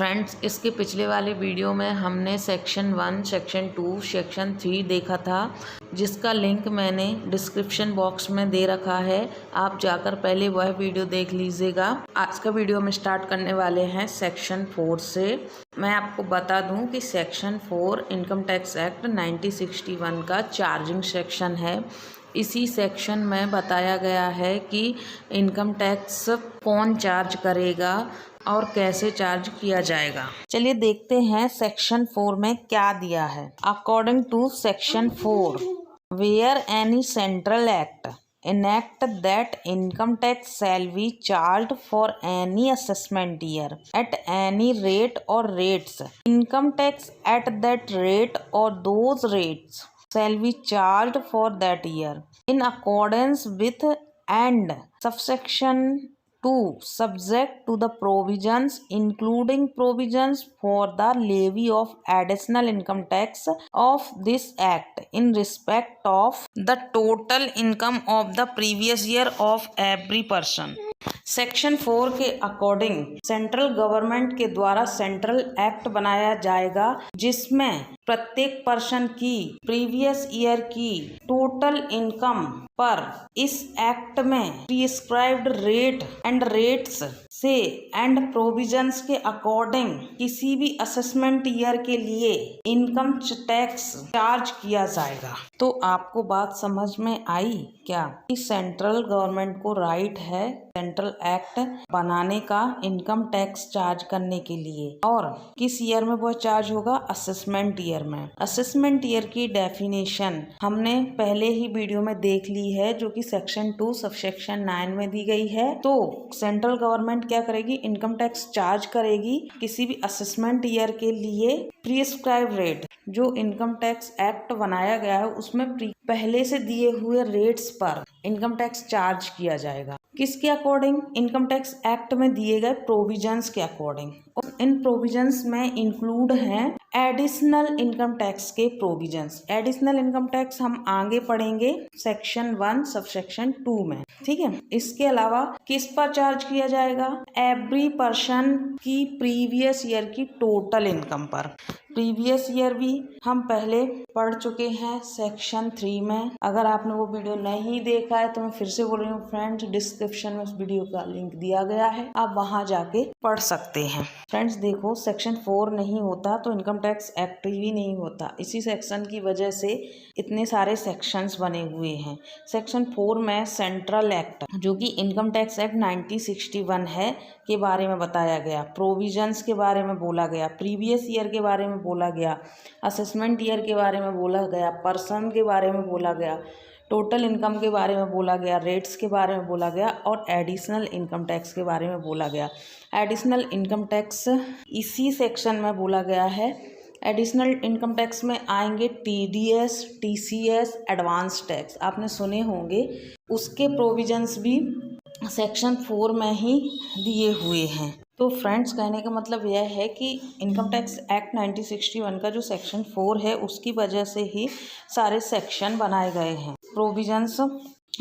Friends, इसके पिछले वाले वीडियो में हमने सेक्शन 1, सेक्शन 2, सेक्शन 3 देखा था, जिसका लिंक मैंने डिस्क्रिप्शन बॉक्स में दे रखा है। आप जाकर पहले वह वीडियो देख लीजिएगा। आज का वीडियो हम स्टार्ट करने वाले हैं सेक्शन 4 से। मैं आपको बता दूं कि सेक्शन 4 इनकम टैक्स एक्ट 1961 का चार्जिंग सेक्शन है। इसी सेक्शन में बताया गया है कि इनकम टैक्स कौन चार्ज करेगा और कैसे चार्ज किया जाएगा। चलिए देखते हैं सेक्शन 4 में क्या दिया है। According to section 4, where any central act enact that income tax shall be charged for any assessment year at any rate or rates. Income tax at that rate or those rates shall be charged for that year in accordance with and subsection 2 subject to the provisions including provisions for the levy of additional income tax of this act in respect of the total income of the previous year of every person. Section 4 के according central government के द्वारा central act बनाया जाएगा, जिसमें प्रत्येक person की previous year की total income पर इस एक्ट में प्रिस्क्राइब्ड रेट एंड रेट्स से एंड प्रोविजंस के अकॉर्डिंग किसी भी असेसमेंट ईयर के लिए इनकम टैक्स चार्ज किया जाएगा। तो आपको बात समझ में आई क्या कि सेंट्रल गवर्नमेंट को राइट है सेंट्रल एक्ट बनाने का इनकम टैक्स चार्ज करने के लिए, और किस ईयर में वो चार्ज होगा? असेसमेंट ईयर में। असेसमेंट ईयर की डेफिनेशन हमने पहले ही वीडियो में देख ली है, जो कि सेक्शन 2 सबसेक्शन 9 में दी गई है। तो सेंट्रल गवर्नमेंट क्या करेगी? इनकम टैक्स चार्ज करेगी किसी भी असेसमेंट ईयर के लिए प्रिस्क्राइब रेट, जो इनकम टैक्स एक्ट बनाया गया है उसमें पहले से दिए हुए रेट्स पर इनकम टैक्स चार्ज किया जाएगा। किसके अकॉर्डिंग? इनकम टैक्स एक्ट में दिए गए प्रोविजंस के अकॉर्डिंग। और इन प्रोविजंस में इंक्लूड हैं एडिशनल इनकम टैक्स के प्रोविजंस। एडिशनल इनकम टैक्स हम आगे पढ़ेंगे सेक्शन 1 सबसेक्शन 2 में, ठीक है। इसके अलावा किस पर चार्ज किया जाएगा? एवरी पर्सन की प्रीवियस ईयर की टोटल इनकम पर। प्रीवियस ईयर भी हम पहले पढ़ चुके हैं सेक्शन 3 में। अगर आपने वो वीडियो नहीं देखा है तो मैं फिर से बोल रही हूँ फ्रेंड्स, डिस्क्रिप्शन में उस वीडियो का लिंक दिया गया है, आप वहां जाके पढ़ सकते हैं। फ्रेंड्स देखो, सेक्शन 4 नहीं होता तो इनकम टैक्स एक्ट ही नहीं होता। इसी सेक्शन की वजह से इतने सारे सेक्शंस बने हुए हैं। सेक्शन 4 में सेंट्रल एक्ट, जो कि इनकम टैक्स एक्ट 1961 है, के बारे में बताया गया। प्रोविजंस के बारे में बोला गया, प्रीवियस ईयर के बारे में बोला गया, असेसमेंट ईयर के बारे में बोला गया, पर्सन के बारे में बोला गया, टोटल इनकम के बारे में बोला गया, रेट्स के बारे में बोला गया और एडिशनल इनकम टैक्स के बारे में बोला गया। एडिशनल इनकम टैक्स इसी सेक्शन में बोला गया है। एडिशनल इनकम टैक्स में आएंगे टीडीएस, टीसीएस, एडवांस टैक्स, आपने सुने होंगे। उसके प्रोविजंस भी सेक्शन 4 में ही दिए हुए हैं। तो फ्रेंड्स, कहने का मतलब यह है कि इनकम टैक्स एक्ट 1961 का जो सेक्शन 4 है उसकी वजह से ही सारे सेक्शन बनाए गए हैं, प्रोविजंस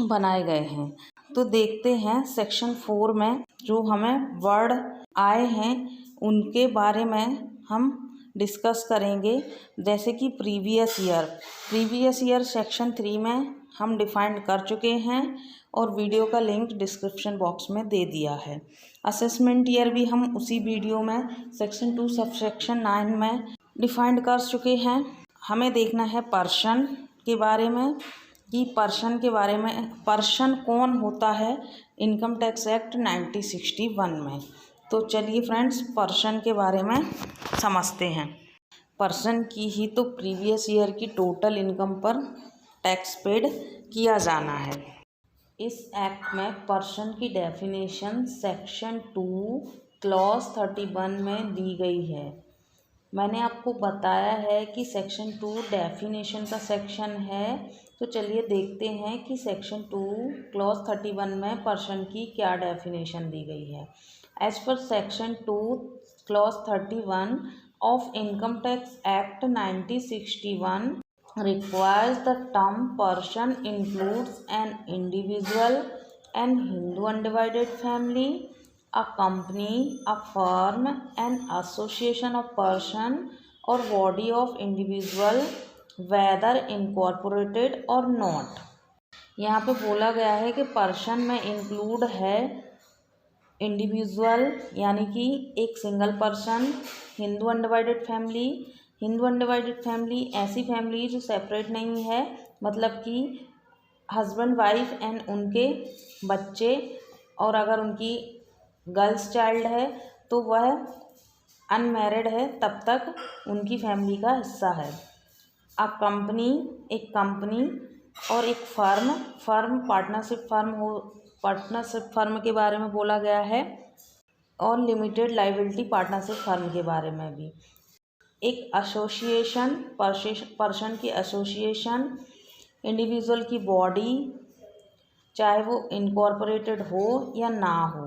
बनाए गए हैं। तो देखते हैं सेक्शन 4 में जो हमें वर्ड आए हैं उनके बारे में हम डिस्कस करेंगे। जैसे कि प्रीवियस ईयर सेक्शन 3 में हम डिफाइंड कर चुके हैं और वीडियो का लिंक डिस्क्रिप्शन बॉक्स में दे दिया है। असेसमेंट ईयर भी हम उसी वीडियो में सेक्शन 2 सबसेक्शन 9 में डिफाइंड कर चुके हैं। हमें देखना है पर्सन के बारे में, कि पर्सन के बारे में, पर्सन कौन होता है इनकम टैक्स एक्ट 1961 में। तो चलिए फ्रेंड्स, पर्सन के बारे में समझते हैं। पर्सन की ही तो प्रीवियस ईयर की टोटल इनकम पर टैक्स पेड किया जाना है। इस एक्ट में पर्सन की डेफिनेशन सेक्शन 2 क्लॉज 31 में दी गई है। मैंने आपको बताया है कि सेक्शन 2 डेफिनेशन का सेक्शन है। तो चलिए देखते हैं कि सेक्शन 2 क्लॉज 31 में पर्सन की क्या डेफिनेशन दी गई है। As per section 2 clause 31 of Income Tax Act 1961 requires the term person includes an individual and Hindu undivided family a company, a firm, an association of person और body of individual whether incorporated और not. यहाँ पे बोला गया है कि person में include है इंडिविजुअल यानी कि एक single person, Hindu undivided family. Hindu undivided family ऐसी फैमिली जो सेपरेट नहीं है, मतलब कि हस्बैंड वाइफ एंड उनके बच्चे, और अगर उनकी गर्ल्स चाइल्ड है तो वह अनमैरिड है तब तक उनकी फैमिली का हिस्सा है। अ कंपनी, एक कंपनी, और एक फर्म, पार्टनरशिप फर्म के बारे में बोला गया है, और लिमिटेड लाइबिलिटी पार्टनरशिप फर्म के बारे में भी। एक एसोसिएशन, पर्सन की एसोसिएशन, इंडिविजुअल की बॉडी, चाहे वो इनकॉर्पोरेटेड हो या ना हो।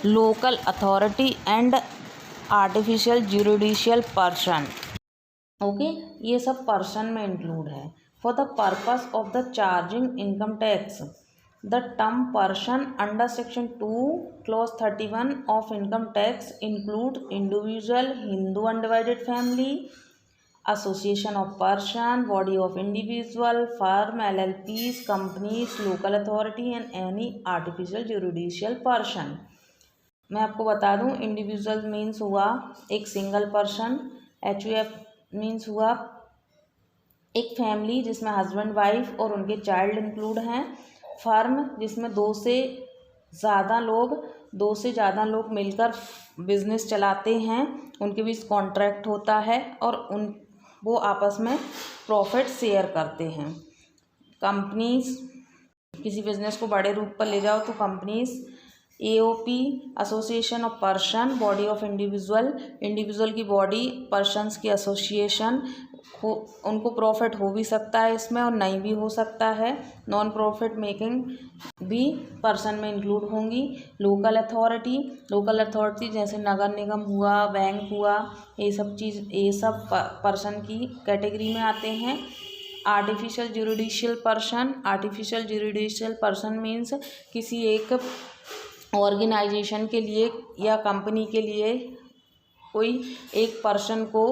Local authority and artificial judicial person, okay, ये सब पर्सन में इंक्लूड है। For the purpose of the charging income tax, the term person under section 2 clause 31 of income tax include individual, Hindu undivided family, association of person, body of individual, firm, LLPs, companies, local authority and any artificial judicial person. मैं आपको बता दूं, individual means हुआ एक single person, HUF means हुआ एक family जिसमें husband wife और उनके चाइल्ड इंक्लूड हैं। फर्म जिसमें दो से ज़्यादा लोग मिलकर बिजनेस चलाते हैं, उनके बीच कॉन्ट्रैक्ट होता है और वो आपस में प्रॉफिट शेयर करते हैं। कंपनीज, किसी बिजनेस को बड़े रूप पर ले जाओ तो companies. AOP, association of person, body of individual की बॉडी, पर्सन्स की एसोसिएशन, उनको प्रॉफिट हो भी सकता है इसमें और नहीं भी हो सकता है। नॉन प्रॉफिट मेकिंग भी पर्सन में इंक्लूड होंगी। लोकल अथॉरिटी जैसे नगर निगम हुआ, बैंक हुआ, ये सब पर्सन की कैटेगरी में आते हैं। आर्टिफिशियल जुडिशियल पर्सन मीन्स किसी एक ऑर्गेनाइजेशन के लिए या कंपनी के लिए कोई एक पर्सन को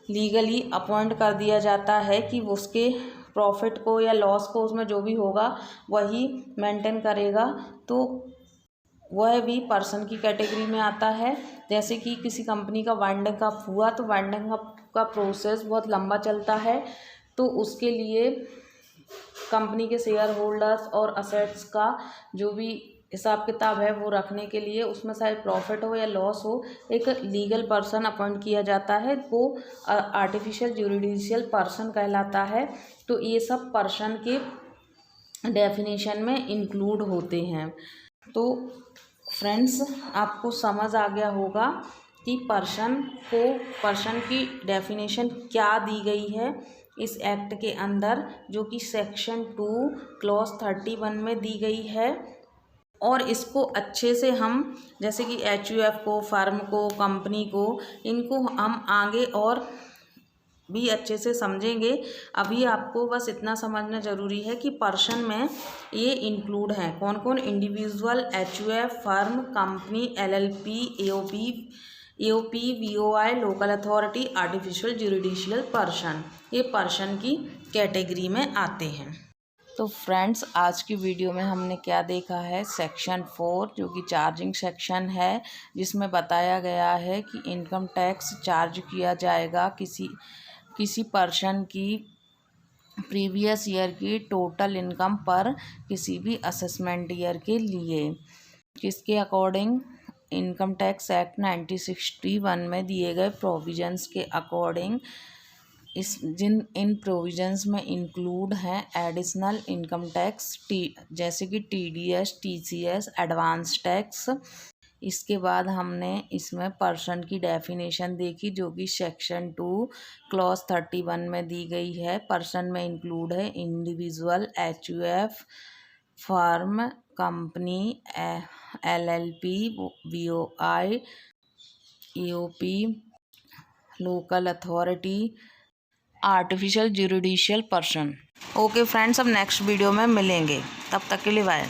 लीगली अपॉइंट कर दिया जाता है कि उसके प्रॉफिट को या लॉस को, उसमें जो भी होगा वही मेंटेन करेगा, तो वह भी पर्सन की कैटेगरी में आता है। जैसे कि किसी कंपनी का वाइंडिंग अप हुआ तो वाइंडिंग अप का प्रोसेस बहुत लंबा चलता है, तो उसके लिए कंपनी के शेयर होल्डर्स और असेट्स का जो भी हिसाब किताब है वो रखने के लिए, उसमें चाहे प्रॉफिट हो या लॉस हो, एक लीगल पर्सन अपॉइंट किया जाता है, वो आर्टिफिशियल जुडिशियल पर्सन कहलाता है। तो ये सब पर्सन के डेफिनेशन में इंक्लूड होते हैं। तो फ्रेंड्स, आपको समझ आ गया होगा कि पर्सन की डेफिनेशन क्या दी गई है इस एक्ट के अंदर, जो कि सेक्शन 2 क्लॉज 31 में दी गई है। और इसको अच्छे से हम, जैसे कि HUF को, फर्म को, कंपनी को, इनको हम आगे और भी अच्छे से समझेंगे। अभी आपको बस इतना समझना ज़रूरी है कि पर्सन में ये इंक्लूड हैं कौन कौन। Individual, HUF, firm, company, LLP, AOP, BOI, local authority, artificial judicial person, ये पर्सन की कैटेगरी में आते हैं। तो फ्रेंड्स, आज की वीडियो में हमने क्या देखा है, सेक्शन 4 जो कि चार्जिंग सेक्शन है, जिसमें बताया गया है कि इनकम टैक्स चार्ज किया जाएगा किसी पर्सन की प्रीवियस ईयर की टोटल इनकम पर किसी भी असेसमेंट ईयर के लिए, किसके अकॉर्डिंग, इनकम टैक्स एक्ट 1961 में दिए गए प्रोविजंस के अकॉर्डिंग। इन प्रोविजंस में इंक्लूड हैं एडिशनल इनकम टैक्स, जैसे कि TDS, TCS, एडवांस टैक्स। इसके बाद हमने इसमें पर्सन की डेफिनेशन देखी, जो कि सेक्शन 2 क्लॉज 31 में दी गई है। पर्सन में इंक्लूड है individual, HUF, firm, company, LLP, BOI, AOP, local authority, artificial judicial person. Okay friends, अब नेक्स्ट वीडियो में मिलेंगे, तब तक के लिए बाय।